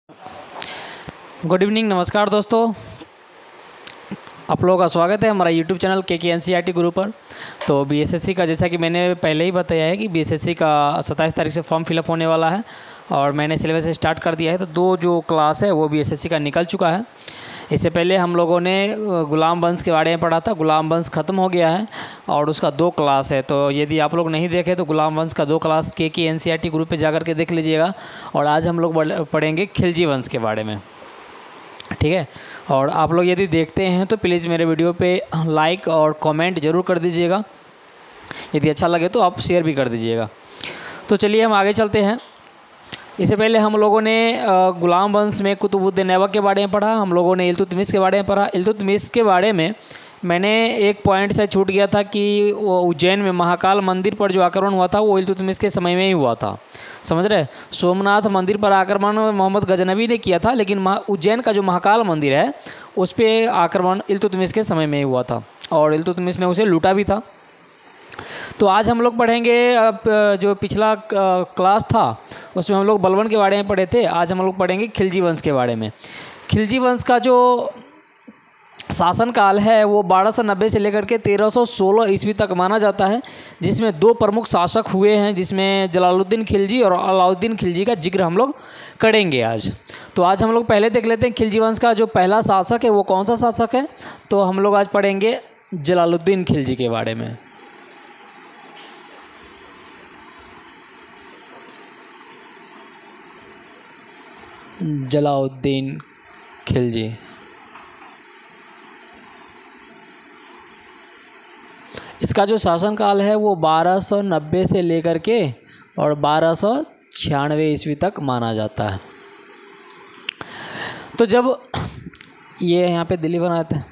Good evening, नमस्कार दोस्तों। आप लोगों का स्वागत है हमारा यूट्यूब चैनल के एनसीईआरटी गुरु पर। तो बीएसएससी का, जैसा कि मैंने पहले ही बताया है कि बीएसएससी का 27 तारीख से फॉर्म फिलअप होने वाला है और मैंने सिलेबस स्टार्ट कर दिया है। तो 2 जो क्लास है वो बीएसएससी का निकल चुका है। इससे पहले हम लोगों ने गुलाम वंश के बारे में पढ़ा था। गुलाम वंश ख़त्म हो गया है और उसका 2 क्लास है। तो यदि आप लोग नहीं देखे तो गुलाम वंश का 2 क्लास के एनसीईआरटी ग्रुप पे जाकर के देख लीजिएगा। और आज हम लोग पढ़ेंगे खिलजी वंश के बारे में, ठीक है। और आप लोग यदि देखते हैं तो प्लीज़ मेरे वीडियो पे लाइक और कमेंट ज़रूर कर दीजिएगा। यदि अच्छा लगे तो आप शेयर भी कर दीजिएगा। तो चलिए हम आगे चलते हैं। इससे पहले हम लोगों ने गुलाम वंश में कुतुबुद्दीन ऐबक के बारे में पढ़ा, हम लोगों ने इल्तुतमिश के बारे में पढ़ा। इल्तुतमिश के बारे में मैंने एक पॉइंट से छूट गया था कि वो उज्जैन में महाकाल मंदिर पर जो आक्रमण हुआ था वो इल्तुतमिश के समय में ही हुआ था, समझ रहे। सोमनाथ मंदिर पर आक्रमण मोहम्मद गजनवी ने किया था, लेकिन उज्जैन का जो महाकाल मंदिर है उस पर आक्रमण इल्तुतमिश के समय में ही हुआ था और इल्तुतमिश ने उसे लूटा भी था। तो आज हम लोग पढ़ेंगे, जो पिछला क्लास था उसमें हम लोग बलबन के बारे में पढ़े थे। आज हम लोग पढ़ेंगे खिलजी वंश के बारे में। खिलजी वंश का जो शासनकाल है वो 1290 से लेकर के 1316 ईस्वी तक माना जाता है, जिसमें 2 प्रमुख शासक हुए हैं, जिसमें जलालुद्दीन खिलजी और अलाउद्दीन खिलजी का जिक्र हम लोग करेंगे आज। तो आज हम लोग पहले देख लेते हैं खिलजी वंश का जो पहला शासक है वो कौन सा शासक है। तो हम लोग आज पढ़ेंगे जलालुद्दीन खिलजी के बारे में। जलालुद्दीन खिलजी, इसका जो शासनकाल है वो 1290 से लेकर के और 1296 ईस्वी तक माना जाता है। तो जब ये यहाँ पे दिल्ली बनाते हैं,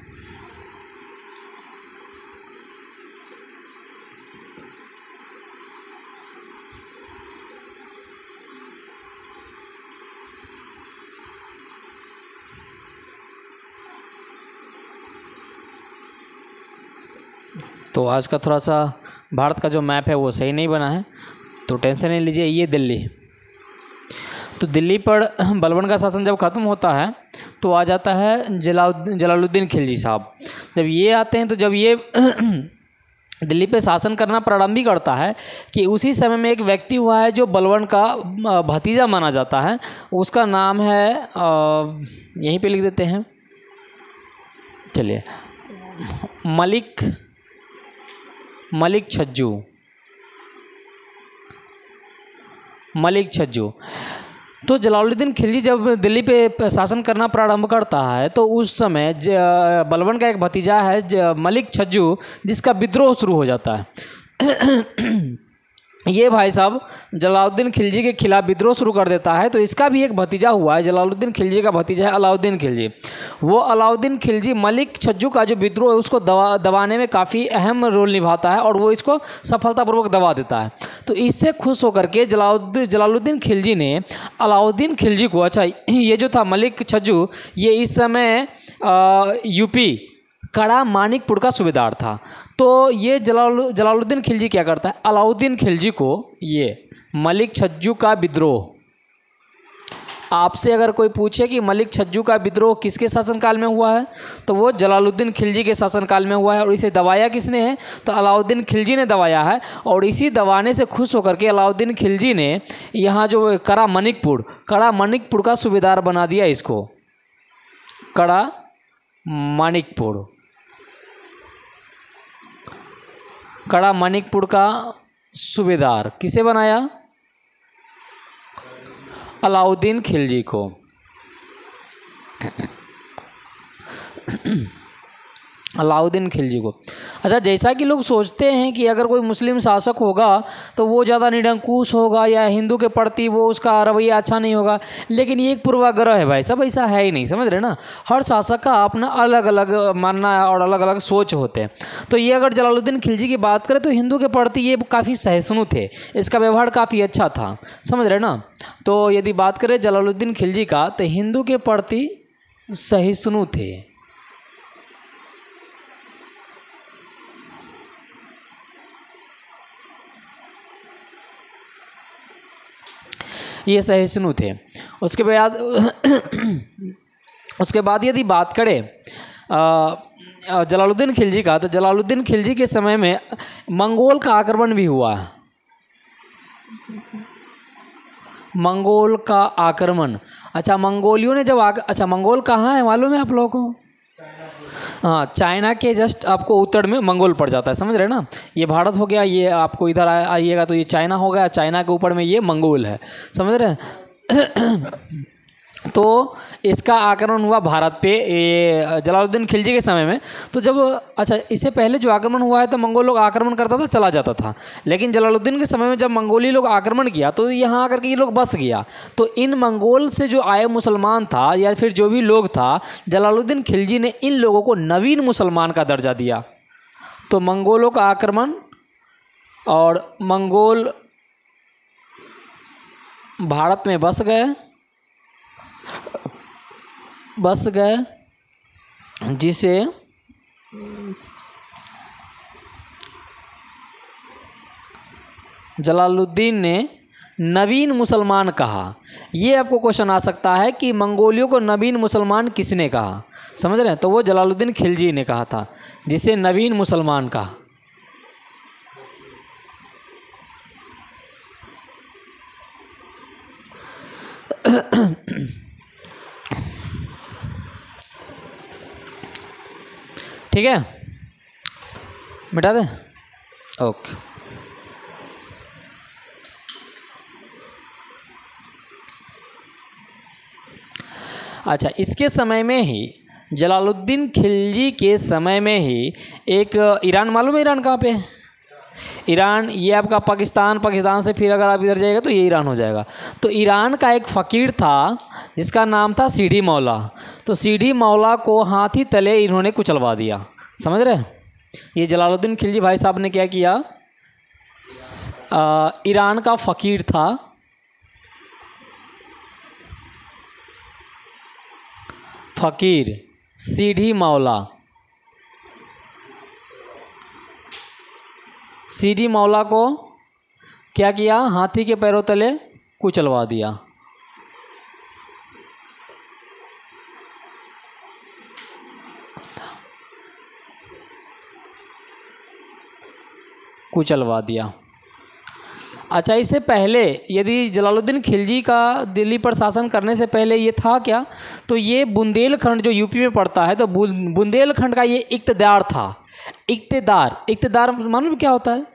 तो आज का थोड़ा सा भारत का जो मैप है वो सही नहीं बना है, तो टेंशन नहीं लीजिए। ये दिल्ली, तो दिल्ली पर बलबन का शासन जब ख़त्म होता है तो आ जाता है जलालुद्दीन खिलजी साहब। जब ये आते हैं तो जब ये दिल्ली पे शासन करना प्रारंभ भी करता है कि उसी समय में एक व्यक्ति हुआ है जो बलबन का भतीजा माना जाता है। उसका नाम है, यहीं पे लिख देते हैं, चलिए, मलिक छज्जू। तो जलालुद्दीन खिलजी जब दिल्ली पे शासन करना प्रारंभ करता है तो उस समय बलबन का एक भतीजा है मलिक छज्जू, जिसका विद्रोह शुरू हो जाता है। ये भाई साहब जलालुद्दीन खिलजी के खिलाफ विद्रोह शुरू कर देता है। तो इसका भी एक भतीजा हुआ है, जलालुद्दीन खिलजी का भतीजा है अलाउद्दीन खिलजी। वो अलाउद्दीन खिलजी मलिक छज्जू का जो विद्रोह है उसको दबाने में काफ़ी अहम रोल निभाता है और वो इसको सफलतापूर्वक दबा देता है। तो इससे खुश होकर के जलालुद्दीन खिलजी ने अलाउद्दीन खिलजी को, अच्छा ये जो था मलिक छज्जू, ये इस समय यूपी कड़ा मानिकपुर का सूबेदार था। तो ये जलालुद्दीन खिलजी क्या करता है, अलाउद्दीन खिलजी को ये मलिक छज्जू का विद्रोह, आपसे अगर कोई पूछे कि मलिक छज्जू का विद्रोह किसके शासनकाल में हुआ है तो वो जलालुद्दीन खिलजी के शासनकाल में हुआ है। और इसे दबाया किसने है तो अलाउद्दीन खिलजी ने दबाया है। और इसी दबाने से खुश होकर के अलाउद्दीन खिलजी ने यहाँ जो कड़ा मानिकपुर का सूबेदार बना दिया इसको। कड़ा मानिकपुर का सूबेदार किसे बनाया, अलाउद्दीन खिलजी को। अलाउद्दीन खिलजी को। अच्छा, जैसा कि लोग सोचते हैं कि अगर कोई मुस्लिम शासक होगा तो वो ज़्यादा निरंकुश होगा या हिंदू के प्रति वो उसका रवैया अच्छा नहीं होगा, लेकिन ये एक पूर्वाग्रह है भाई सब, ऐसा है ही नहीं, समझ रहे ना। हर शासक का अपना अलग अलग मानना और अलग अलग सोच होते हैं। तो ये अगर जलालुद्दीन खिलजी की बात करें तो हिंदू के प्रति ये काफ़ी सहिष्णु थे, इसका व्यवहार काफ़ी अच्छा था, समझ रहे ना। तो यदि बात करें जलालुद्दीन खिलजी का तो हिंदू के प्रति सहिष्णु थे। ये सहिष्णु थे। उसके बाद उसके बाद यदि बात करें जलालुद्दीन खिलजी का, तो जलालुद्दीन खिलजी के समय में मंगोल का आक्रमण भी हुआ है। मंगोल का आक्रमण, अच्छा मंगोलियों ने जब अच्छा मंगोल कहाँ है मालूम है आप लोगों को? हाँ, चाइना के जस्ट आपको उत्तर में मंगोल पड़ जाता है, समझ रहे हैं ना। ये भारत हो गया, ये आपको इधर आइएगा तो ये चाइना हो गया, चाइना के ऊपर में ये मंगोल है, समझ रहे हैं। तो इसका आक्रमण हुआ भारत पे ये जलालुद्दीन खिलजी के समय में। तो जब अच्छा इससे पहले जो आक्रमण हुआ है तो मंगोल लोग आक्रमण करता था, चला जाता था, लेकिन जलालुद्दीन के समय में जब मंगोली लोग आक्रमण किया तो यहाँ आकर के ये लोग बस गया। तो इन मंगोल से जो आए मुसलमान था या फिर जो भी लोग था, जलालुद्दीन खिलजी ने इन लोगों को नवीन मुसलमान का दर्जा दिया। तो मंगोलों का आक्रमण और मंगोल भारत में बस गए, जिसे जलालुद्दीन ने नवीन मुसलमान कहा। ये आपको क्वेश्चन आ सकता है कि मंगोलियों को नवीन मुसलमान किसने कहा, समझ रहे हैं? तो वो जलालुद्दीन खिलजी ने कहा था, जिसे नवीन मुसलमान कहा। ठीक है, मिटा दे, ओके। अच्छा, इसके समय में ही जलालुद्दीन खिलजी के समय में ही एक ईरान, मालूम है ईरान कहाँ पे है? ईरान ये आपका पाकिस्तान से फिर अगर आप इधर जाइएगा तो ये ईरान हो जाएगा। तो ईरान का एक फ़कीर था जिसका नाम था सीढ़ी मौला। तो सीढ़ी मौला को हाथी तले इन्होंने कुचलवा दिया, समझ रहे हैं? ये जलालुद्दीन खिलजी भाई साहब ने क्या किया, ईरान का फ़कीर था, फ़कीर सीढ़ी मौला को क्या किया, हाथी के पैरों तले कुचलवा दिया। अच्छा, इससे पहले यदि जलालुद्दीन खिलजी का दिल्ली पर शासन करने से पहले ये था क्या, तो ये बुंदेलखंड जो यूपी में पड़ता है, तो बुंदेलखंड का ये इक़्तिदार था। इक़्तिदार मालूम क्या होता है?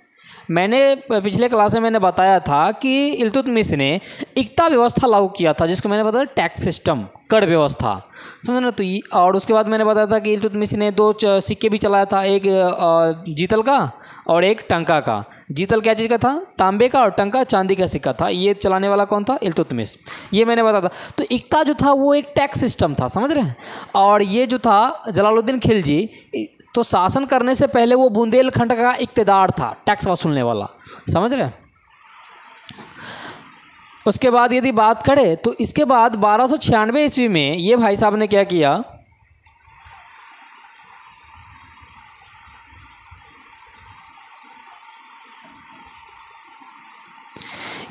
मैंने पिछले क्लास में मैंने बताया था कि इल्तुतमिश ने इक्ता व्यवस्था लागू किया था, जिसको मैंने बताया टैक्स सिस्टम, कर व्यवस्था, समझ ना। तो और उसके बाद मैंने बताया था कि इल्तुतमिश ने 2 सिक्के भी चलाया था, एक जीतल का और एक टंका का। जीतल क्या चीज़ का था? तांबे का, और टंका चांदी का सिक्का था। ये चलाने वाला कौन था? इल्तुतमिश। ये मैंने बताया था। तो इक्ता जो था वो एक टैक्स सिस्टम था, समझ रहे हैं। और ये जो था जलालुद्दीन खिलजी, तो शासन करने से पहले वो बुंदेलखंड का इक़्तिदार था, टैक्स वसूलने वाला, समझ रहे हैं। उसके बाद यदि बात करें तो इसके बाद 1296 ईस्वी में ये भाई साहब ने क्या किया,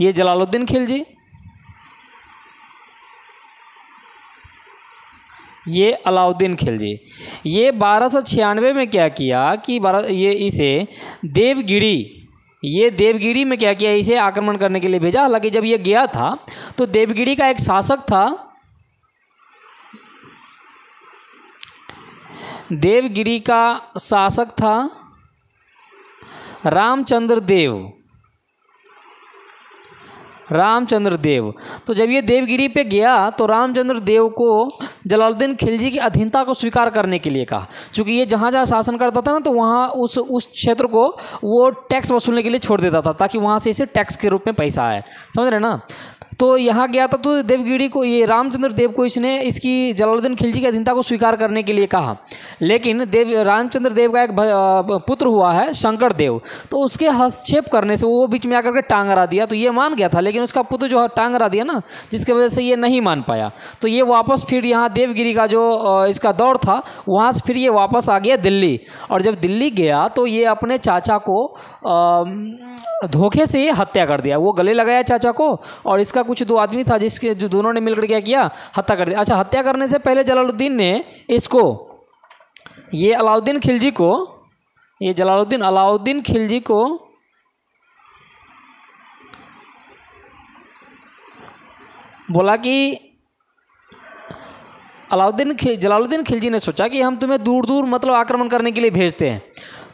ये जलालुद्दीन खिलजी, ये अलाउद्दीन खिलजी, ये 1296 में क्या किया कि देवगिरी में क्या किया, इसे आक्रमण करने के लिए भेजा। हालांकि जब ये गया था तो देवगिरी का एक शासक था, देवगिरी का शासक था रामचंद्र देव। तो जब ये देवगिरी पे गया तो रामचंद्र देव को जलालुद्दीन खिलजी की अधीनता को स्वीकार करने के लिए कहा, क्योंकि ये जहाँ जहाँ शासन करता था ना, तो वहाँ उस क्षेत्र को वो टैक्स वसूलने के लिए छोड़ देता था, ताकि वहाँ से इसे टैक्स के रूप में पैसा आए, समझ रहे ना। तो यहाँ गया था तो देवगिरी को, ये रामचंद्र देव को इसने इसकी जलालुद्दीन खिलजी की अधीनता को स्वीकार करने के लिए कहा। लेकिन रामचंद्र देव का एक पुत्र हुआ है शंकर देव, तो उसके हस्तक्षेप करने से वो बीच में आकर के टांग अड़ा दिया। तो ये मान गया था, लेकिन उसका पुत्र जो टांग अड़ा दिया ना, जिसकी वजह से ये नहीं मान पाया। तो ये वापस फिर यहाँ देवगिरी का जो इसका दौर था, वहाँ से फिर ये वापस आ गया दिल्ली। और जब दिल्ली गया तो ये अपने चाचा को धोखे से ये हत्या कर दिया। वो गले लगाया चाचा को, और इसका कुछ दो आदमी था जिसके जो दोनों ने मिलकर क्या किया, हत्या कर दिया। अच्छा, हत्या करने से पहले जलालुद्दीन ने इसको, ये अलाउद्दीन खिलजी को, ये अलाउद्दीन खिलजी को बोला कि जलालुद्दीन खिलजी ने सोचा कि हम तुम्हें दूर दूर मतलब आक्रमण करने के लिए भेजते हैं,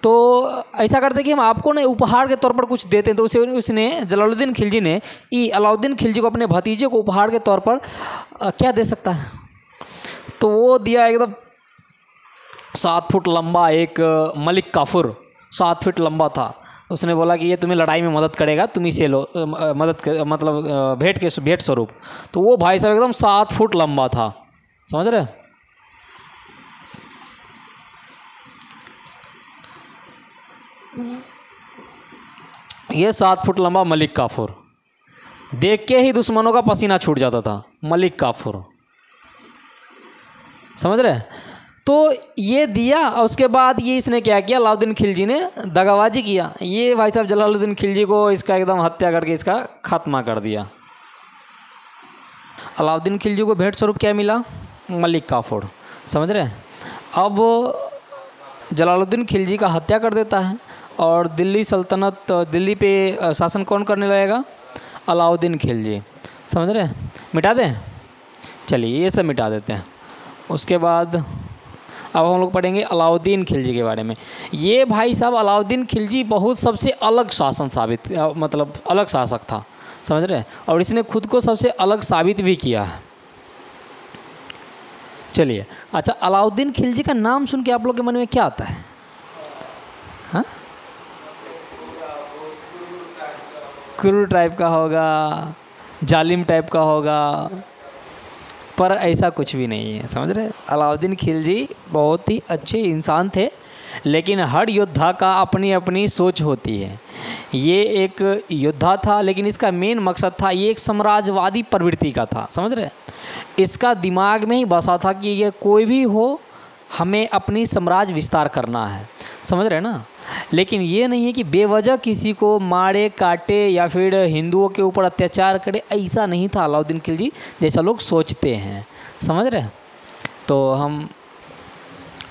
तो ऐसा करते कि हम आपको ना उपहार के तौर पर कुछ देते हैं। तो उसने जलालुद्दीन खिलजी ने अलाउद्दीन खिलजी को, अपने भतीजे को उपहार के तौर पर क्या दे सकता है, तो वो दिया एकदम 7 फुट लंबा एक मलिक काफुर, 7 फीट लंबा था। उसने बोला कि ये तुम्हें लड़ाई में मदद करेगा, तुम इसे लो, मतलब भेंट स्वरूप। तो वो भाई साहब एकदम 7 फुट लंबा था, समझ रहे। ये 7 फुट लंबा मलिक काफुर, देख के ही दुश्मनों का पसीना छूट जाता था। मलिक काफुर, समझ रहे। तो ये दिया, और उसके बाद ये इसने क्या किया, अलाउद्दीन खिलजी ने दगाबाजी किया। ये भाई साहब जलालुद्दीन खिलजी को इसका एकदम हत्या करके इसका खात्मा कर दिया। अलाउद्दीन खिलजी को भेंट स्वरूप क्या मिला, मलिक काफुर, समझ रहे। अब जलालुद्दीन खिलजी का हत्या कर देता है, और दिल्ली पे शासन कौन करने लगेगा, अलाउद्दीन खिलजी, समझ रहे। मिटा दें, चलिए ये सब मिटा देते हैं। उसके बाद अब हम लोग पढ़ेंगे अलाउद्दीन खिलजी के बारे में। ये भाई साहब अलाउद्दीन खिलजी बहुत सबसे अलग मतलब अलग शासक था, समझ रहे। और इसने खुद को सबसे अलग साबित भी किया है। चलिए, अच्छा, अलाउद्दीन खिलजी का नाम सुन के आप लोग के मन में क्या आता है? हाँ, क्रूर टाइप का होगा, जालिम टाइप का होगा, पर ऐसा कुछ भी नहीं है, समझ रहे। अलाउद्दीन खिलजी बहुत ही अच्छे इंसान थे, लेकिन हर योद्धा का अपनी अपनी सोच होती है। ये एक योद्धा था, लेकिन इसका मेन मकसद था, ये एक साम्राज्यवादी प्रवृत्ति का था, समझ रहे। इसका दिमाग में ही बसा था कि ये कोई भी हो, हमें अपनी साम्राज्य विस्तार करना है, समझ रहे ना। लेकिन ये नहीं है कि बेवजह किसी को मारे काटे या फिर हिंदुओं के ऊपर अत्याचार करे, ऐसा नहीं था अलाउद्दीन खिलजी जैसा लोग सोचते हैं, समझ रहे। तो हम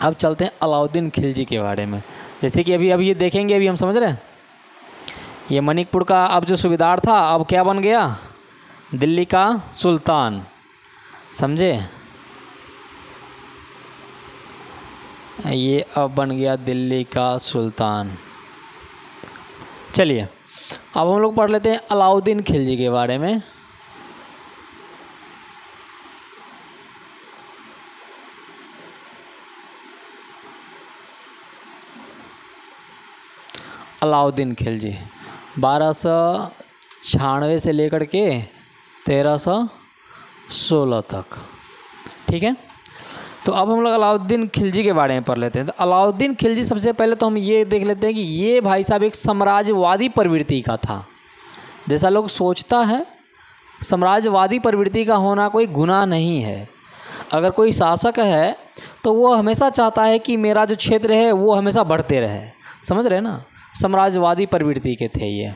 अब चलते हैं अलाउद्दीन खिलजी के बारे में। जैसे कि अभी ये देखेंगे, अभी हम समझ रहे हैं, ये मणिकपुर का अब जो सूबेदार था, अब क्या बन गया, दिल्ली का सुल्तान, समझे। ये अब बन गया दिल्ली का सुल्तान। चलिए, अब हम लोग पढ़ लेते हैं अलाउद्दीन खिलजी के बारे में। अलाउद्दीन खिलजी 1296 से लेकर के 1316 तक, ठीक है। तो अब हम लोग अलाउद्दीन खिलजी के बारे में पढ़ लेते हैं। तो अलाउद्दीन खिलजी, सबसे पहले तो हम ये देख लेते हैं कि ये भाई साहब एक साम्राज्यवादी प्रवृत्ति का था। जैसा लोग सोचता है, साम्राज्यवादी प्रवृत्ति का होना कोई गुनाह नहीं है। अगर कोई शासक है तो वो हमेशा चाहता है कि मेरा जो क्षेत्र है वो हमेशा बढ़ते रहे, समझ रहे ना। साम्राज्यवादी प्रवृत्ति के थे ये।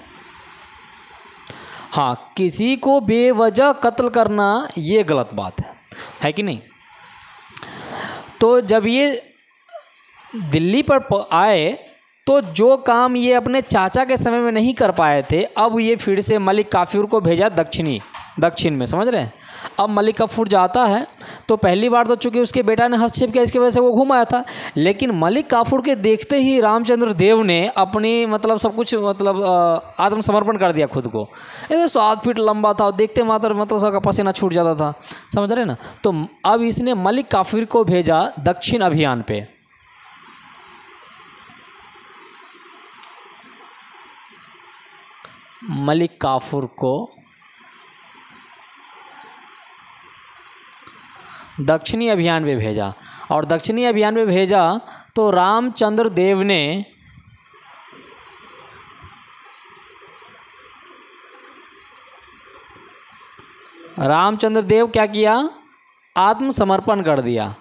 हाँ, किसी को बेवजह कत्ल करना ये गलत बात है कि नहीं। तो जब ये दिल्ली पर आए, तो जो काम ये अपने चाचा के समय में नहीं कर पाए थे, अब ये फिर से मलिक काफूर को भेजा दक्षिण में, समझ रहे हैं। अब मलिक काफूर जाता है, तो पहली बार तो चूँकि उसके बेटा ने हस्तक्षेप किया, इसकी वजह से वो घूम आया था। लेकिन मलिक काफूर के देखते ही रामचंद्र देव ने अपनी मतलब सब कुछ आत्मसमर्पण कर दिया खुद को। ये 7 फीट लंबा था, और देखते मात्र मतलब सबका पसीना छूट जाता था, समझ रहे ना। तो अब इसने मलिक काफूर को भेजा दक्षिण अभियान पे। मलिक काफूर को दक्षिणी अभियान पे भेजा, और दक्षिणी अभियान पे भेजा तो रामचंद्र देव क्या किया, आत्मसमर्पण कर दिया।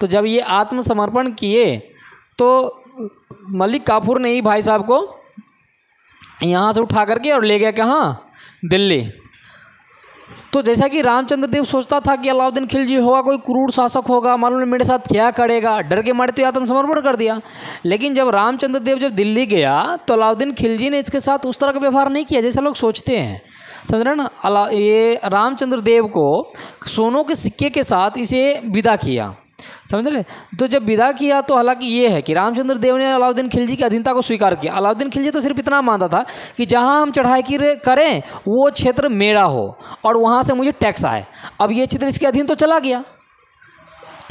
तो जब ये आत्मसमर्पण किए, तो मलिक काफूर ने ही भाई साहब को यहाँ से उठा करके और ले गया कहाँ, दिल्ली। तो जैसा कि रामचंद्र देव सोचता था कि अलाउद्दीन खिलजी होगा कोई क्रूर शासक होगा, मालूम नहीं मेरे साथ क्या करेगा, डर के मारे तो आत्मसमर्पण कर दिया। लेकिन जब रामचंद्र देव जब दिल्ली गया तो अलाउद्दीन खिलजी ने इसके साथ उस तरह का व्यवहार नहीं किया जैसे लोग सोचते हैं, समझ रहे ना। ये रामचंद्र देव को सोनों के सिक्के के साथ इसे विदा किया, समझ रहे। तो जब विदा किया तो हालांकि ये है कि रामचंद्र देव ने अलाउद्दीन खिलजी की अधीनता को स्वीकार किया। अलाउद्दीन खिलजी तो सिर्फ इतना मानता था कि जहां हम चढ़ाई करें वो क्षेत्र मेरा हो और वहां से मुझे टैक्स आए। अब ये क्षेत्र इसके अधीन तो चला गया,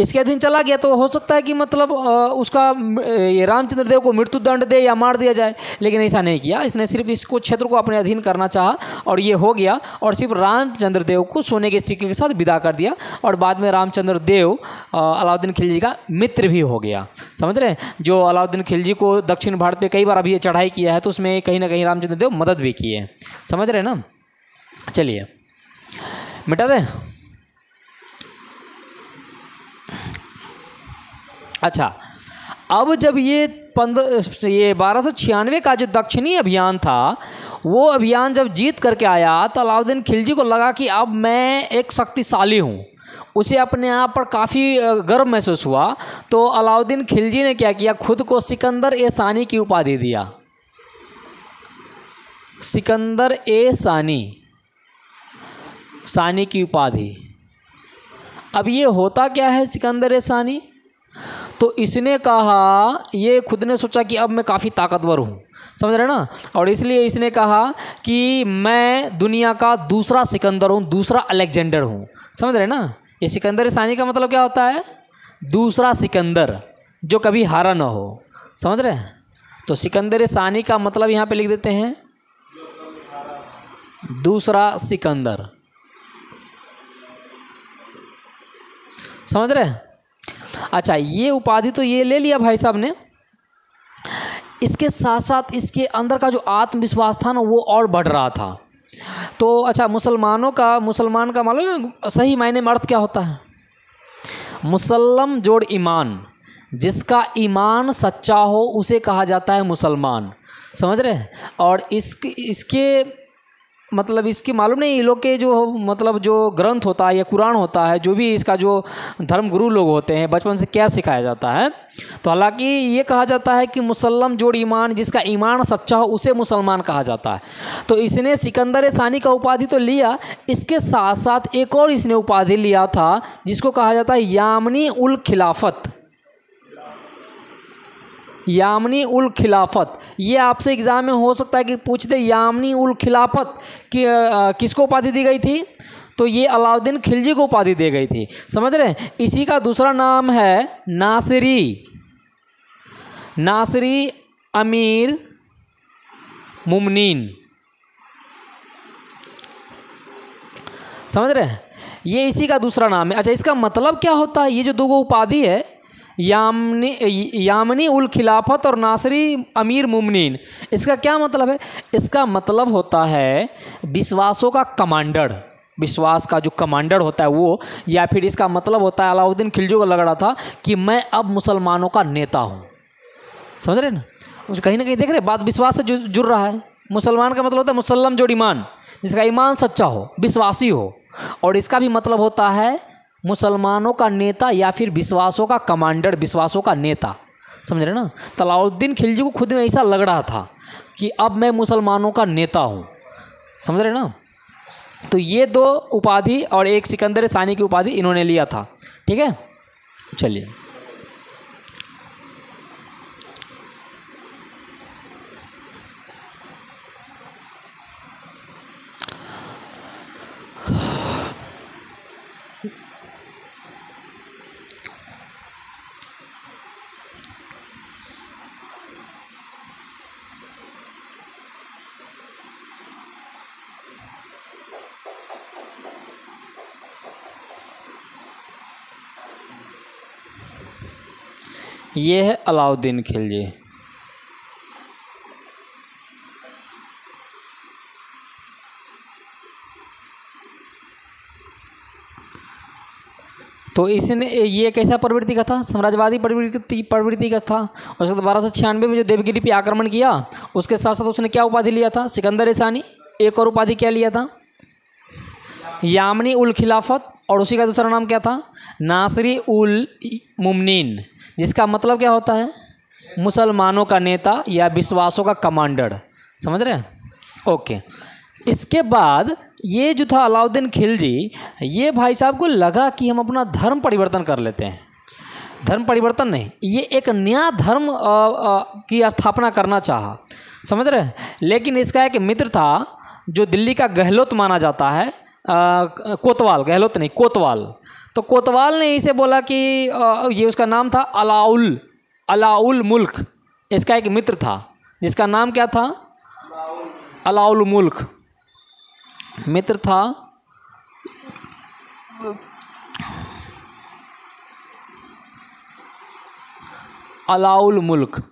इसके अधीन चला गया तो हो सकता है कि मतलब उसका ये रामचंद्र देव को मृत्यु दंड दे या मार दिया जाए, लेकिन ऐसा नहीं किया। इसने सिर्फ इसको क्षेत्र को अपने अधीन करना चाहा और ये हो गया, और सिर्फ रामचंद्र देव को सोने के सिक्के के साथ विदा कर दिया। और बाद में रामचंद्र देव अलाउद्दीन खिलजी का मित्र भी हो गया, समझ रहे हैं। जो अलाउद्दीन खिलजी को दक्षिण भारत पे कई बार अभी चढ़ाई किया है तो उसमें कहीं ना कहीं रामचंद्र देव मदद भी किए हैं, समझ रहे हैं ना। चलिए मिटा दें। अच्छा, अब जब ये 1296 का जो दक्षिणी अभियान था, वो अभियान जब जीत करके आया तो अलाउद्दीन खिलजी को लगा कि अब मैं एक शक्तिशाली हूँ। उसे अपने आप पर काफ़ी गर्व महसूस हुआ। तो अलाउद्दीन खिलजी ने क्या किया, खुद को सिकंदर ए सानी की उपाधि दिया। सिकंदर ए सानी की उपाधि। अब ये होता क्या है सिकंदर ए सानी, तो इसने कहा, ये खुद ने सोचा कि अब मैं काफ़ी ताकतवर हूँ, समझ रहे ना। और इसलिए इसने कहा कि मैं दुनिया का दूसरा सिकंदर हूँ, दूसरा अलेक्जेंडर हूँ, समझ रहे ना। ये सिकंदर सानी का मतलब क्या होता है, दूसरा सिकंदर जो कभी हारा ना हो, समझ रहे हैं। तो सिकंदर सानी का मतलब यहाँ पे लिख देते हैं दूसरा सिकंदर, समझ रहे हैं। अच्छा, ये उपाधि तो ये ले लिया भाई साहब ने, इसके साथ साथ इसके अंदर का जो आत्मविश्वास था ना वो और बढ़ रहा था। तो अच्छा, मुसलमान का मालूम है सही मायने में अर्थ क्या होता है, मुसल्लम जोड़ ईमान, जिसका ईमान सच्चा हो उसे कहा जाता है मुसलमान, समझ रहे हैं। और इसके मतलब इसकी मालूम नहीं, ये लोग के जो मतलब जो ग्रंथ होता है या कुरान होता है, जो भी इसका जो धर्म गुरु लोग होते हैं बचपन से क्या सिखाया जाता है। तो हालांकि ये कहा जाता है कि मुसल्लम जोड़ ईमान, जिसका ईमान सच्चा हो उसे मुसलमान कहा जाता है। तो इसने सिकंदर सानी का उपाधि तो लिया, इसके साथ साथ एक और इसने उपाधि लिया था जिसको कहा जाता है यामनी उल खिलाफत। यामनी उल खिलाफत, ये आपसे एग्ज़ाम में हो सकता है कि पूछ दे यामनी उल खिलाफत कि किसको उपाधि दी गई थी, तो ये अलाउद्दीन खिलजी को उपाधि दी गई थी, समझ रहे हैं। इसी का दूसरा नाम है नासिरी अमीर मुमनीन, समझ रहे हैं। ये इसी का दूसरा नाम है। अच्छा, इसका मतलब क्या होता है, ये जो दो उपाधि है यामनी उल खिलाफत और नासिरी अमीर मुमनीन, इसका क्या मतलब है। इसका मतलब होता है विश्वासों का कमांडर, विश्वास का जो कमांडर होता है वो, या फिर इसका मतलब होता है अलाउद्दीन खिलजी को लग रहा था कि मैं अब मुसलमानों का नेता हूँ, समझ रहे हैं ना। कहीं ना कहीं देख रहे बात विश्वास से जुड़ रहा है। मुसलमान का मतलब होता है मुसल्लम जोड़ ईमान, जिसका ईमान सच्चा हो, विश्वासी हो। और इसका भी मतलब होता है मुसलमानों का नेता या फिर विश्वासों का कमांडर, विश्वासों का नेता, समझ रहे ना। तो अलाउद्दीन खिलजी को खुद में ऐसा लग रहा था कि अब मैं मुसलमानों का नेता हूँ, समझ रहे ना। तो ये दो उपाधि और एक सिकंदर सानी की उपाधि इन्होंने लिया था, ठीक है। चलिए ये है अलाउद्दीन खिलजी। तो इसने ये कैसा प्रवृत्ति का था, साम्राज्यवादी प्रवृत्ति का था। उसके बाद 1296 में जो देवगिरी पे आक्रमण किया, उसके साथ साथ उसने क्या उपाधि लिया था, सिकंदर सानी। एक और उपाधि क्या लिया था, यामनी उल खिलाफत। और उसी का दूसरा नाम क्या था, नासरी उल मुमनीन, जिसका मतलब क्या होता है, मुसलमानों का नेता या विश्वासों का कमांडर। समझ रहे हैं? ओके। इसके बाद ये जो था अलाउद्दीन खिलजी, ये भाई साहब को लगा कि हम अपना धर्म परिवर्तन कर लेते हैं। धर्म परिवर्तन नहीं, ये एक नया धर्म की स्थापना करना चाहा। समझ रहे हैं? लेकिन इसका एक मित्र था जो दिल्ली का गहलोत माना जाता है, कोतवाल, गहलोत नहीं कोतवाल। तो कोतवाल ने इसे बोला कि ये उसका नाम था अलाउल मुल्क। इसका एक मित्र था जिसका नाम क्या था, अलाउल मुल्क। मित्र था अलाउल मुल्क,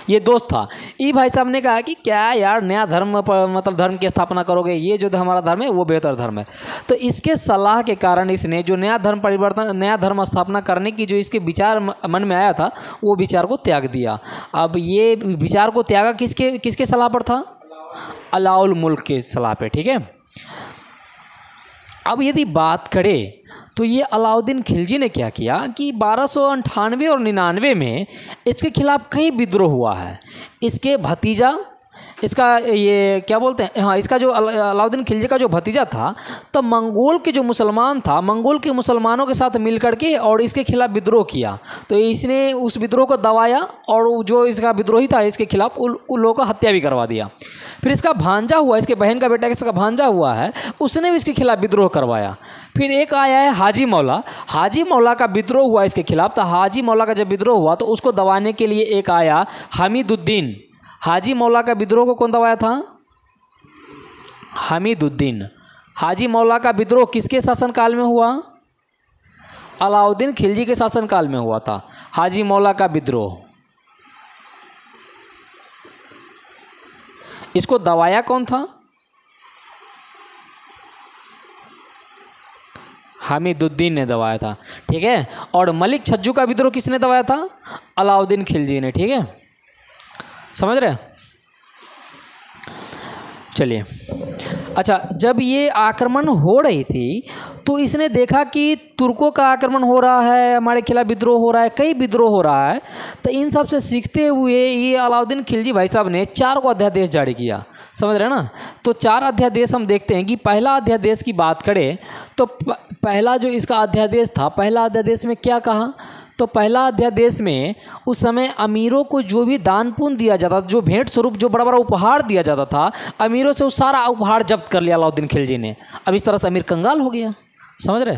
ये दोस्त था। ये भाई साहब ने कहा कि क्या यार नया धर्म मतलब धर्म की स्थापना करोगे, ये जो हमारा धर्म है वो बेहतर धर्म है। तो इसके सलाह के कारण इसने जो नया धर्म स्थापना करने की जो इसके विचार मन में आया था, वो विचार को त्याग दिया। अब ये विचार को त्यागा किसके सलाह पर था, अलाउल मुल्क के सलाह पे। ठीक है। अब यदि बात करें तो ये अलाउद्दीन खिलजी ने क्या किया कि 1298 और 99 में इसके खिलाफ कई विद्रोह हुआ है। इसके भतीजा, इसका ये क्या बोलते हैं, हाँ, इसका जो अलाउद्दीन खिलजी का जो भतीजा था, तो मंगोल के जो मुसलमान था, मंगोल के मुसलमानों के साथ मिल करके और इसके खिलाफ विद्रोह किया। तो इसने उस विद्रोह को दबाया और जो इसका विद्रोही था इसके खिलाफ उन लोगों का हत्या भी करवा दिया। फिर इसका भांजा हुआ, इसके बहन का बेटा इसका भांजा हुआ है, उसने भी इसके खिलाफ विद्रोह करवाया। फिर एक आया है हाजी मौला, हाजी मौला का विद्रोह हुआ इसके खिलाफ। तो हाजी मौला का जब विद्रोह हुआ तो उसको दबाने के लिए एक आया हमीदुद्दीन। हाजी मौला का विद्रोह को कौन दबाया था, हमीदुद्दीन। हाजी मौला का विद्रोह किसके शासनकाल में हुआ, अलाउद्दीन खिलजी के शासनकाल में हुआ था हाजी मौला का विद्रोह। इसको दबाया कौन था, हमीदुद्दीन ने दबाया था। ठीक है। और मलिक छज्जू का विद्रोह किसने दबाया था, अलाउद्दीन खिलजी ने। ठीक है, समझ रहे हैं? चलिए, अच्छा, जब ये आक्रमण हो रही थी तो इसने देखा कि तुर्कों का आक्रमण हो रहा है, हमारे खिलाफ विद्रोह हो रहा है, कई विद्रोह हो रहा है। तो इन सब से सीखते हुए ये अलाउद्दीन खिलजी भाई साहब ने 4 को अध्यादेश जारी किया। समझ रहे हैं ना? तो 4 अध्यादेश हम देखते हैं कि पहला अध्यादेश की बात करें तो पहला जो इसका अध्यादेश था, पहला अध्यादेश में क्या कहा, तो पहला अध्यादेश में उस समय अमीरों को जो भी दान पुण्य दिया जाता था, जो भेंट स्वरूप जो बड़ा बड़ा उपहार दिया जाता था, अमीरों से वो सारा उपहार जब्त कर लिया अलाउद्दीन खिलजी ने। अब इस तरह से अमीर कंगाल हो गया। समझ रहे?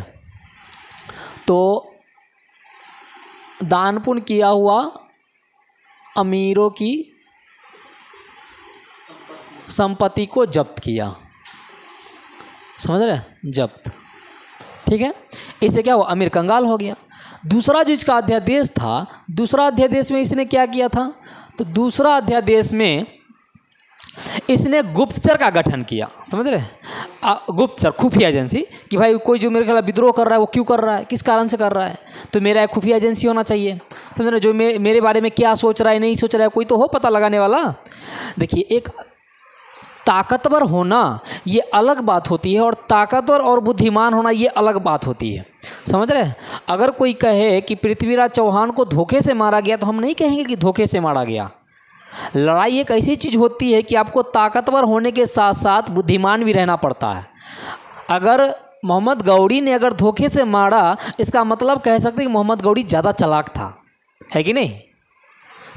तो दान पुण्य किया हुआ अमीरों की संपत्ति को जब्त किया। समझ रहे? जब्त। ठीक है। इससे क्या हुआ, अमीर कंगाल हो गया। दूसरा जो इसका अध्यादेश था, दूसरा अध्यादेश में इसने क्या किया था, तो दूसरा अध्यादेश में इसने गुप्तचर का गठन किया। समझ रहे? गुप्तचर, खुफिया एजेंसी, कि भाई कोई जो मेरे खिलाफ विद्रोह कर रहा है वो क्यों कर रहा है, किस कारण से कर रहा है, तो मेरा एक खुफिया एजेंसी होना चाहिए। समझ रहे? जो मेरे बारे में क्या सोच रहा है, नहीं सोच रहा है, कोई तो हो पता लगाने वाला। देखिए, एक ताकतवर होना ये अलग बात होती है और ताकतवर और बुद्धिमान होना ये अलग बात होती है। समझ रहे? अगर कोई कहे कि पृथ्वीराज चौहान को धोखे से मारा गया तो हम नहीं कहेंगे कि धोखे से मारा गया। लड़ाई एक ऐसी चीज़ होती है कि आपको ताकतवर होने के साथ साथ बुद्धिमान भी रहना पड़ता है। अगर मोहम्मद गौरी ने अगर धोखे से मारा, इसका मतलब कह सकते हैं कि मोहम्मद गौरी ज़्यादा चालाक था, है कि नहीं?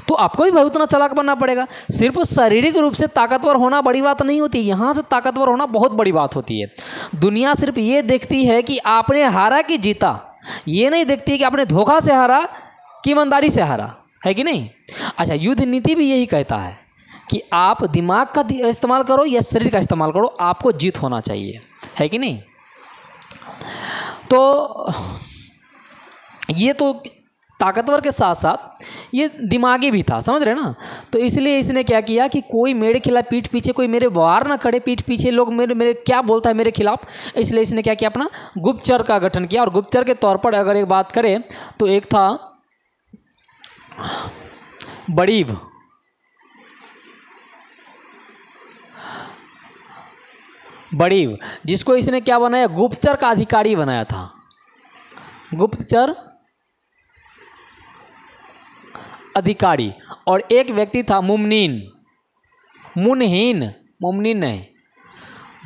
तो आपको भी बहुत उतना चालाक बनना पड़ेगा। सिर्फ शारीरिक रूप से ताकतवर होना बड़ी बात नहीं होती, यहाँ से ताकतवर होना बहुत बड़ी बात होती है। दुनिया सिर्फ ये देखती है कि आपने हारा कि जीता, ये नहीं देखती है कि आपने धोखा से हारा कि ईमानदारी से हारा, है कि नहीं? अच्छा, युद्ध नीति भी यही कहता है कि आप दिमाग का इस्तेमाल करो या शरीर का इस्तेमाल करो, आपको जीत होना चाहिए, है कि नहीं? तो ये तो ताकतवर के साथ साथ ये दिमागी भी था, समझ रहे ना। तो इसलिए इसने क्या किया कि कोई मेरे खिलाफ पीठ पीछे कोई मेरे वार ना करे, पीठ पीछे लोग मेरे क्या बोलता है मेरे खिलाफ, इसलिए इसने क्या किया, अपना गुप्तचर का गठन किया। और गुप्तचर के तौर पर अगर एक बात करें तो एक था बड़ीब, बड़ीब, जिसको इसने क्या बनाया, गुप्तचर का अधिकारी बनाया था, गुप्तचर अधिकारी। और एक व्यक्ति था मुमनीन, मुनहीन, मुमनीन नहीं,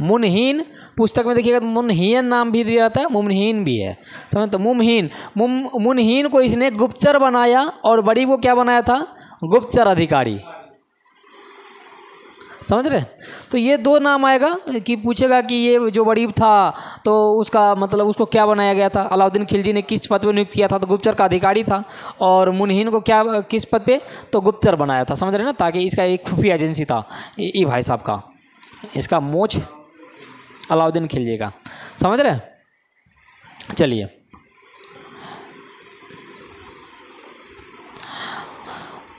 मुनहीन, पुस्तक में देखिएगा तो मुनहीन नाम भी दिया जाता है, मुमहीन भी है, समझ। तो मुनहीन को इसने गुप्तचर बनाया और बड़ी को क्या बनाया था, गुप्तचर अधिकारी, समझ रहे। तो ये दो नाम आएगा कि पूछेगा कि ये जो बड़ीब था तो उसका मतलब उसको क्या बनाया गया था, अलाउद्दीन खिलजी ने किस पद पर नियुक्त किया था, तो गुप्तचर का अधिकारी था। और मुनहीन को क्या किस पद पे, तो गुप्तचर बनाया था, समझ रहे ना। ताकि इसका एक खुफिया एजेंसी था ये भाई साहब का, इसका मोच अलाउद्दीन खिलजी का, समझ रहे। चलिए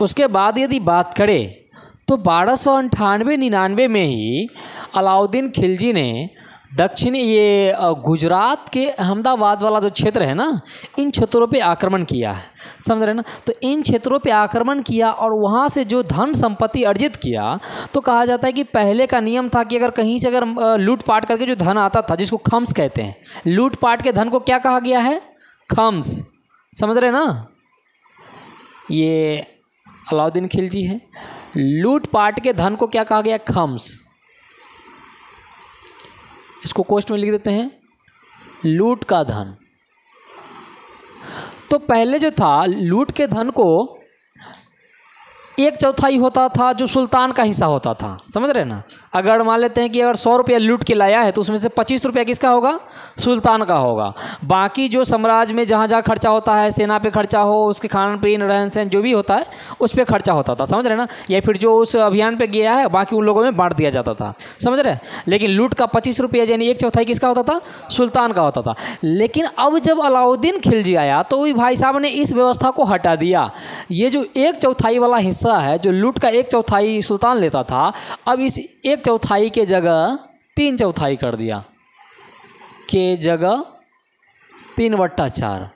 उसके बाद यदि बात करें तो 1298-99 में ही अलाउद्दीन खिलजी ने दक्षिणी ये गुजरात के अहमदाबाद वाला जो क्षेत्र है ना, इन क्षेत्रों पे आक्रमण किया है, समझ रहे ना। तो इन क्षेत्रों पे आक्रमण किया और वहाँ से जो धन संपत्ति अर्जित किया, तो कहा जाता है कि पहले का नियम था कि अगर कहीं से अगर लूटपाट करके जो धन आता था, जिसको खम्स कहते हैं, लूटपाट के धन को क्या कहा गया है, खम्स, समझ रहे ना। ये अलाउद्दीन खिलजी है, लूटपाट के धन को क्या कहा गया, खम्स। इसको कोष्ठ में लिख देते हैं, लूट का धन। तो पहले जो था लूट के धन को 1/4 होता था जो सुल्तान का हिस्सा होता था, समझ रहे ना। अगर मान लेते हैं कि अगर 100 रुपया लूट के लाया है तो उसमें से 25 रुपया किसका होगा, सुल्तान का होगा। बाकी जो साम्राज्य में जहाँ जहाँ खर्चा होता है, सेना पे खर्चा हो, उसके खान पीन रहन सहन जो भी होता है उस पर खर्चा होता था, समझ रहे ना। या फिर जो उस अभियान पे गया है बाकी उन लोगों में बांट दिया जाता था, समझ रहे। लेकिन लूट का 25 रुपया यानी 1/4 किसका होता था, सुल्तान का होता था। लेकिन अब जब अलाउद्दीन खिलजी आया तो वही भाई साहब ने इस व्यवस्था को हटा दिया। ये जो 1/4 वाला हिस्सा है, जो लूट का 1/4 सुल्तान लेता था, अब इस 1/4 के जगह 3/4 कर दिया, के जगह 3/4।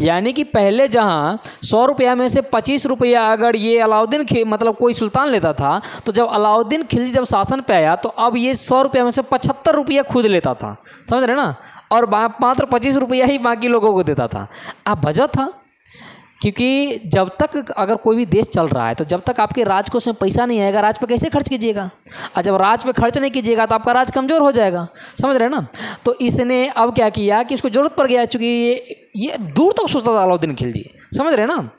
यानी कि पहले जहां 100 रुपया में से 25 रुपया अगर ये अलाउद्दीन मतलब कोई सुल्तान लेता था, तो जब अलाउद्दीन खिलजी जब शासन पे आया तो अब ये 100 रुपया में से 75 रुपया खुद लेता था, समझ रहे ना। और मात्र 25 रुपया ही बाकी लोगों को देता था। अब वजह था क्योंकि जब तक अगर कोई भी देश चल रहा है तो जब तक आपके राजकोष में पैसा नहीं आएगा, राज पे कैसे खर्च कीजिएगा। और जब राज पे खर्च नहीं कीजिएगा तो आपका राज कमज़ोर हो जाएगा, समझ रहे हैं ना। तो इसने अब क्या किया कि इसको ज़रूरत पड़ गया, चूँकि ये दूर तक सोचता था अलाउद्दीन खिलजी, समझ रहे हैं ना।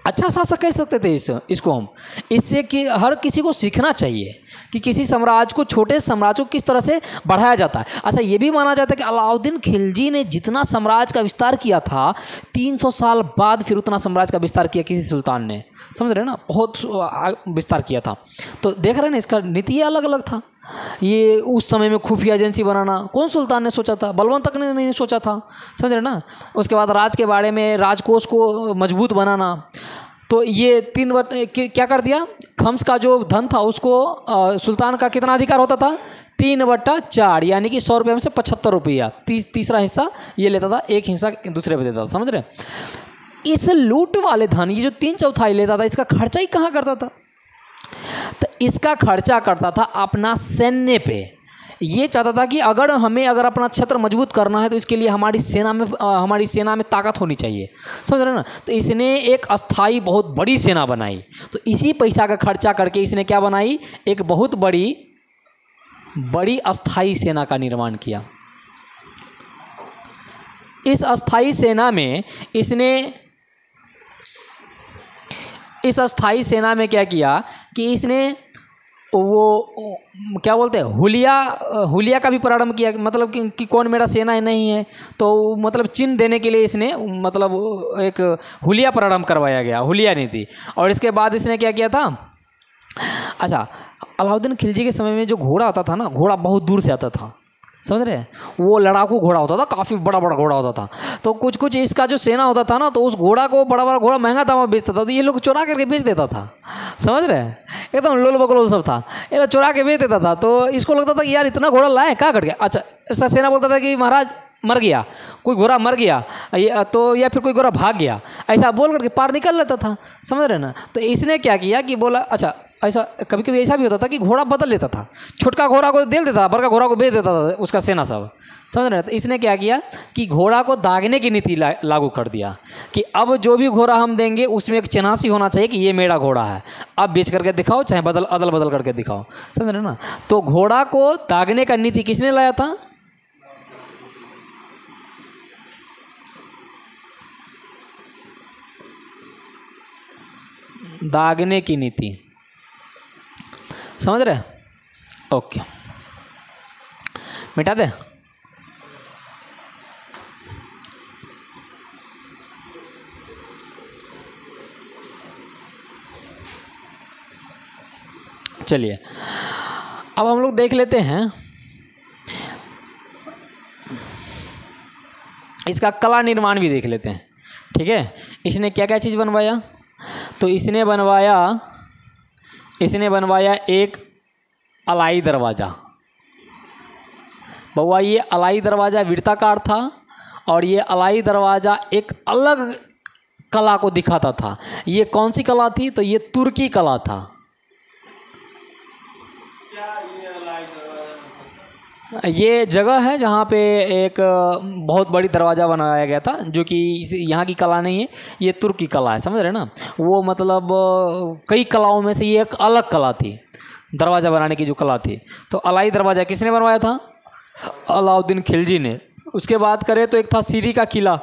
अच्छा शासक कह सकते थे इसको हम, इससे कि हर किसी को सीखना चाहिए कि किसी साम्राज्य को, छोटे साम्राज्य को किस तरह से बढ़ाया जाता है। अच्छा ये भी माना जाता है कि अलाउद्दीन खिलजी ने जितना साम्राज्य का विस्तार किया था, 300 साल बाद फिर उतना साम्राज्य का विस्तार किया किसी सुल्तान ने, समझ रहे हैं ना। बहुत विस्तार किया था। तो देख रहे हैं ना, इसका नीति अलग अलग था। ये उस समय में खुफिया एजेंसी बनाना कौन सुल्तान ने सोचा था, बलवंत तक ने नहीं सोचा था, समझ रहे ना। उसके बाद राज के बारे में, राजकोष को मजबूत बनाना, तो ये क्या कर दिया, खम्स का जो धन था उसको सुल्तान का कितना अधिकार होता था, 3/4, यानी कि 100 रुपये में से 75 रुपया, तीसरा हिस्सा ये लेता था, एक हिस्सा दूसरे पे देता था, समझ रहे। इस लूट वाले धन, ये जो 3/4 लेता था, इसका खर्चा ही कहाँ करता था, तो इसका खर्चा करता था अपना सैन्य पे। ये चाहता था कि अगर अपना क्षेत्र मजबूत करना है तो इसके लिए हमारी सेना में ताकत होनी चाहिए, समझ रहे ना। तो इसने एक अस्थाई बहुत बड़ी सेना बनाई। तो इसी पैसा का खर्चा करके इसने क्या बनाई, एक बहुत बड़ी अस्थाई सेना का निर्माण किया। इस अस्थाई सेना में क्या किया कि इसने वो क्या बोलते हैं, हुलिया का भी प्रारंभ किया। मतलब कि कौन मेरा सेना नहीं है, तो मतलब चिन्ह देने के लिए इसने मतलब एक हुलिया प्रारंभ करवाया गया, हुलिया नीति। और इसके बाद इसने क्या किया था, अच्छा अलाउद्दीन खिलजी के समय में जो घोड़ा आता था ना, घोड़ा बहुत दूर से आता था, समझ रहे हैं। वो लड़ाकू घोड़ा होता था, काफ़ी बड़ा बड़ा घोड़ा होता था। तो कुछ कुछ इसका जो सेना होता था ना, तो उस घोड़ा को, बड़ा बड़ा घोड़ा महंगा दाम में बेचता था, तो ये लोग चुरा करके बेच देता था। समझ रहे हैं, एकदम लोल बकलोल सब था, ये लोग चुरा के बेच देता था। तो इसको लगता था कि यार इतना घोड़ा लाए, कहाँ कट गया। अच्छा, इसका सेना बोलता था कि महाराज मर गया, कोई घोड़ा मर गया तो, या फिर कोई घोड़ा भाग गया, ऐसा बोल करके पार निकल लेता था। समझ रहे ना। तो इसने क्या किया कि बोला, अच्छा ऐसा कभी कभी ऐसा भी होता था कि घोड़ा बदल लेता था, छोटका घोड़ा को दे देता था, बड़का घोड़ा को बेच देता था उसका सेना सब। समझ रहे हैं। तो इसने क्या किया कि घोड़ा को दागने की नीति लागू कर दिया कि अब जो भी घोड़ा हम देंगे उसमें एक चिन्हासी होना चाहिए कि ये मेरा घोड़ा है, अब बेच करके दिखाओ, चाहे अदल बदल करके दिखाओ। समझ रहे ना। तो घोड़ा को दागने का नीति किसने लाया था? दागने की नीति। समझ रहे। ओके, मिटा दे। चलिए अब हम लोग देख लेते हैं इसका कला निर्माण भी देख लेते हैं। ठीक है, इसने क्या क्या चीज़ बनवाया? तो इसने बनवाया एक अलाई दरवाज़ा। बउआ ये अलाई दरवाज़ा वृत्ताकार था और ये अलाई दरवाज़ा एक अलग कला को दिखाता था। ये कौन सी कला थी? तो ये तुर्की कला था। ये जगह है जहाँ पे एक बहुत बड़ी दरवाज़ा बनाया गया था, जो कि यहाँ की कला नहीं है, ये तुर्की कला है। समझ रहे हैं ना। वो मतलब कई कलाओं में से ये एक अलग कला थी, दरवाज़ा बनाने की जो कला थी। तो अलाई दरवाज़ा किसने बनवाया था? अलाउद्दीन खिलजी ने। उसके बाद करें तो एक था सीरी का किला।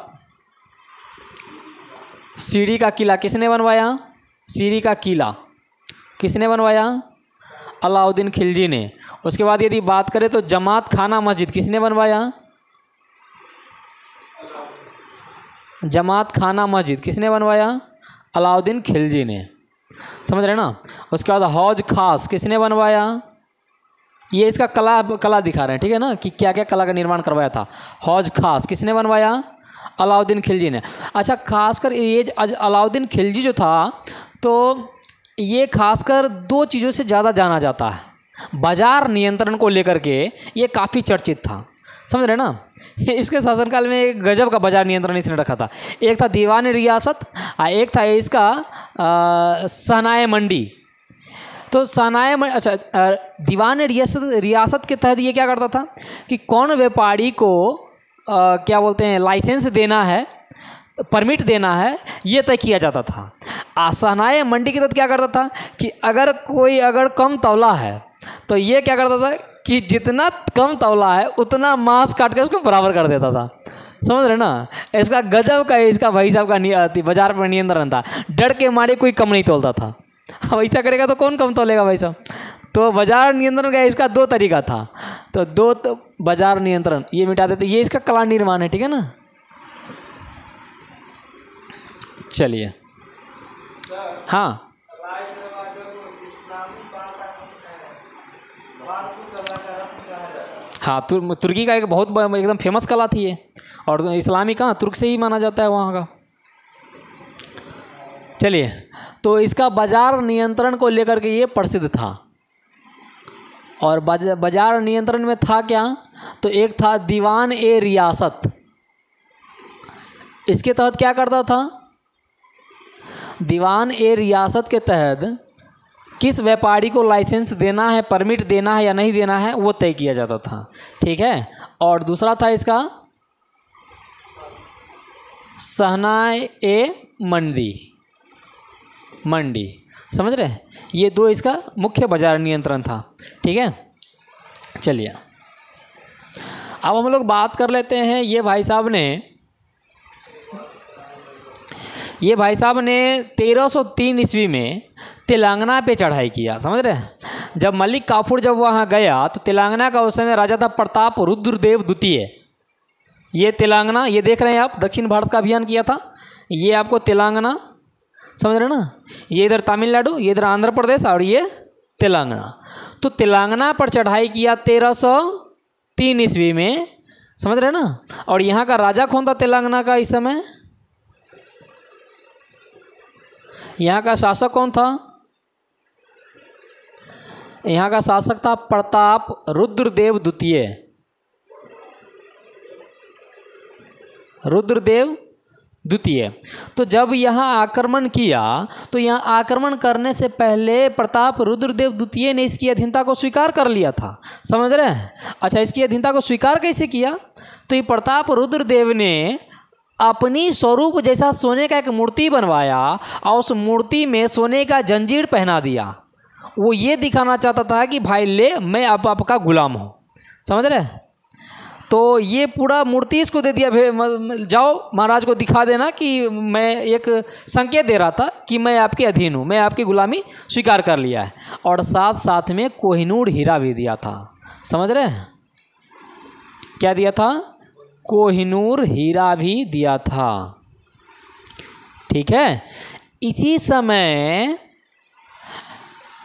सीरी का किला किसने बनवाया? सीरी का किला किसने बनवाया? अलाउद्दीन खिलजी ने। उसके बाद यदि बात करें तो जमात खाना मस्जिद किसने बनवाया? जमात खाना मस्जिद किसने बनवाया? अलाउद्दीन खिलजी ने। समझ रहे ना। उसके बाद हौज खास किसने बनवाया? ये इसका कला दिखा रहे हैं, ठीक है ना, कि क्या क्या कला का निर्माण करवाया था। हौज खास किसने बनवाया? अलाउद्दीन खिलजी ने। अच्छा, खासकर ये अलाउद्दीन खिलजी जो था, तो ये खासकर दो चीज़ों से ज़्यादा जाना जाता है। बाजार नियंत्रण को लेकर के ये काफ़ी चर्चित था। समझ रहे ना। इसके शासनकाल में एक गजब का बाजार नियंत्रण इसने रखा था। एक था दीवान रियासत और एक था इसका सहनाए मंडी। तो अच्छा, दीवान रियासत के तहत ये क्या करता था कि कौन व्यापारी को क्या बोलते हैं, लाइसेंस देना है, परमिट देना है, ये तय किया जाता था। सहनाए मंडी के तहत क्या करता था कि अगर कम तौला है तो ये क्या करता था कि जितना कम तौला है उतना मांस काट के उसको बराबर कर देता था। समझ रहे ना। इसका गजब का इसका भाई साहब का बाजार पर नियंत्रण था। डर के मारे कोई कम नहीं तोलता था। अब ऐसा करेगा तो कौन कम तोलेगा भाई साहब। तो बाजार नियंत्रण का इसका दो तरीका था। तो बाजार नियंत्रण ये मिटा देते। ये इसका कला निर्माण है, ठीक है ना। चलिए, हाँ हाँ, तुर्की का एक बहुत एकदम फेमस कला थी ये। और इस्लामी कहाँ, तुर्क से ही माना जाता है वहाँ का। चलिए, तो इसका बाजार नियंत्रण को लेकर के ये प्रसिद्ध था। और बाजार नियंत्रण में था क्या? तो एक था दीवान ए रियासत। इसके तहत क्या करता था? दीवान ए रियासत के तहत किस व्यापारी को लाइसेंस देना है, परमिट देना है या नहीं देना है, वो तय किया जाता था। ठीक है। और दूसरा था इसका सहनाए ए मंडी। समझ रहे हैं। ये दो इसका मुख्य बाजार नियंत्रण था। ठीक है। चलिए, अब हम लोग बात कर लेते हैं। ये भाई साहब ने 1303 ईस्वी में तेलंगाना पे चढ़ाई किया। समझ रहे हैं। जब मलिक काफूर जब वहाँ गया तो तेलंगाना का उस समय राजा था प्रताप रुद्रदेव द्वितीय। ये तेलंगाना, ये देख रहे हैं आप, दक्षिण भारत का अभियान किया था। ये आपको तेलंगाना, समझ रहे हैं ना। ये इधर तमिलनाडु, ये इधर आंध्र प्रदेश और ये तेलंगाना। तो तेलंगाना पर चढ़ाई किया 3 ईस्वी में, समझ रहे हैं ना। और यहाँ का राजा कौन था तेलंगाना का इस समय? यहाँ का शासक कौन था? यहाँ का शासक था प्रताप रुद्रदेव द्वितीय। रुद्रदेव द्वितीय। तो जब यहाँ आक्रमण किया तो यहाँ आक्रमण करने से पहले प्रताप रुद्रदेव द्वितीय ने इसकी अधीनता को स्वीकार कर लिया था, समझ रहे हैं। अच्छा, इसकी अधीनता को स्वीकार कैसे किया? तो ये प्रताप रुद्रदेव ने अपनी स्वरूप जैसा सोने का एक मूर्ति बनवाया और उस मूर्ति में सोने का जंजीर पहना दिया। वो ये दिखाना चाहता था कि भाई ले, मैं अब आपका गुलाम हूँ, समझ रहे हैं। तो ये पूरा मूर्ति इसको दे दिया, जाओ महाराज को दिखा देना कि मैं एक संकेत दे रहा था कि मैं आपके अधीन हूँ, मैं आपकी गुलामी स्वीकार कर लिया है। और साथ साथ में कोहिनूर हीरा भी दिया था, समझ रहे हैं। क्या दिया था? कोहिनूर हीरा भी दिया था, ठीक है। इसी समय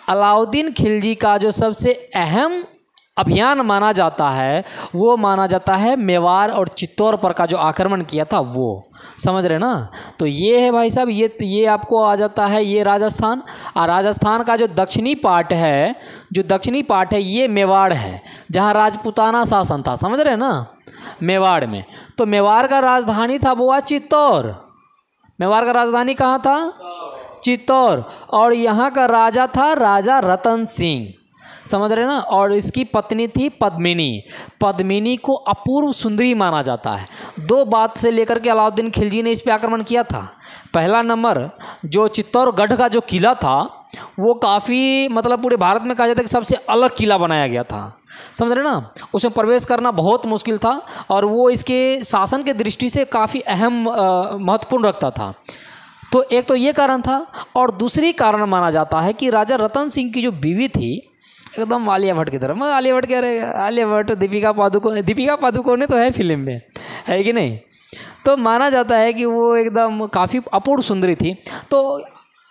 अलाउद्दीन खिलजी का जो सबसे अहम अभियान माना जाता है वो माना जाता है मेवाड़ और चित्तौड़ पर का जो आक्रमण किया था वो, समझ रहे ना। तो ये है भाई साहब, ये आपको आ जाता है ये राजस्थान। और राजस्थान का जो दक्षिणी पार्ट है ये मेवाड़ है, जहाँ राजपूताना शासन था, समझ रहे ना, मेवाड़ में। तो मेवाड़ का राजधानी था वो चित्तौड़। मेवाड़ का राजधानी कहाँ था? चित्तौड़। और यहाँ का राजा था राजा रतन सिंह, समझ रहे ना। और इसकी पत्नी थी पद्मिनी। पद्मिनी को अपूर्व सुंदरी माना जाता है। 2 बात से लेकर के अलाउद्दीन खिलजी ने इस पे आक्रमण किया था। पहला नंबर, जो चित्तौड़गढ़ का जो किला था वो काफ़ी मतलब पूरे भारत में कहा जाता है कि सबसे अलग किला बनाया गया था, समझ रहे ना। उसमें प्रवेश करना बहुत मुश्किल था और वो इसके शासन के दृष्टि से काफ़ी अहम महत्वपूर्ण रखता था। तो एक तो ये कारण था। और दूसरी कारण माना जाता है कि राजा रतन सिंह की जो बीवी थी एकदम आलिया भट्ट की तरह, मतलब आलिया भट्ट कह रहे, आलिया भट्ट, दीपिका पादुकोण तो है फिल्म में, है कि नहीं। तो माना जाता है कि वो एकदम काफ़ी अपूर्व सुंदरी थी। तो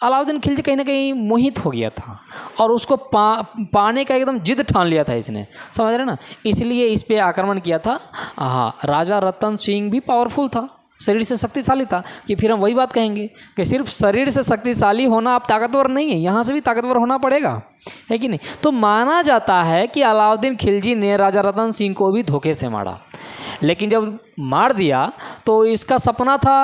अलाउद्दीन खिलजी कहीं ना कहीं मोहित हो गया था और उसको पाने का एकदम जिद ठान लिया था इसने, समझ रहे ना। इसलिए इस पे आक्रमण किया था। हाँ, राजा रतन सिंह भी पावरफुल था, शरीर से शक्तिशाली था। कि फिर हम वही बात कहेंगे कि सिर्फ शरीर से शक्तिशाली होना आप ताकतवर नहीं है, यहाँ से भी ताकतवर होना पड़ेगा, है कि नहीं। तो माना जाता है कि अलाउद्दीन खिलजी ने राजा रतन सिंह को भी धोखे से मारा, लेकिन जब मार दिया तो इसका सपना था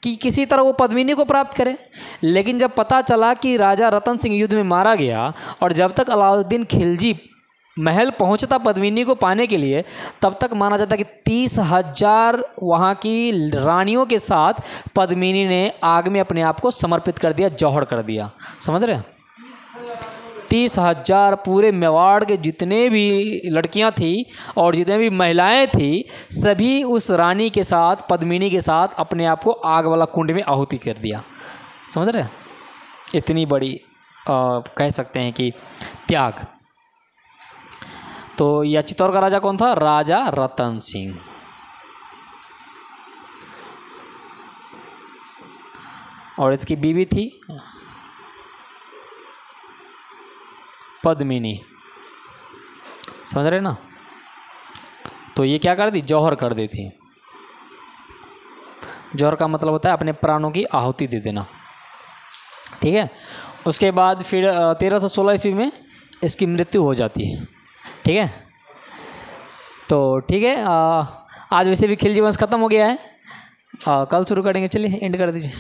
कि किसी तरह वो पद्मिनी को प्राप्त करे। लेकिन जब पता चला कि राजा रतन सिंह युद्ध में मारा गया और जब तक अलाउद्दीन खिलजी महल पहुंचता पद्मिनी को पाने के लिए, तब तक माना जाता कि 30,000 वहाँ की रानियों के साथ पद्मिनी ने आग में अपने आप को समर्पित कर दिया, जौहर कर दिया, समझ रहे हैं। 30,000 पूरे मेवाड़ के जितने भी लड़कियां थी और जितने भी महिलाएं थी, सभी उस रानी के साथ, पद्मिनी के साथ अपने आप को आग वाला कुंड में आहुति कर दिया, समझ रहे हैं। इतनी बड़ी कह सकते हैं कि त्याग। तो यह चित्तौड़ का राजा कौन था? राजा रतन सिंह। और इसकी बीवी थी पद्मिनी, समझ रहे ना। तो ये क्या कर दी? जौहर कर दी थी। जौहर का मतलब होता है अपने प्राणों की आहुति दे देना, ठीक है। उसके बाद फिर 1316 ईस्वी में इसकी मृत्यु हो जाती है, ठीक है। तो ठीक है, आज वैसे भी खिलजी वंश ख़त्म हो गया है। कल शुरू करेंगे, चलिए एंड कर दीजिए।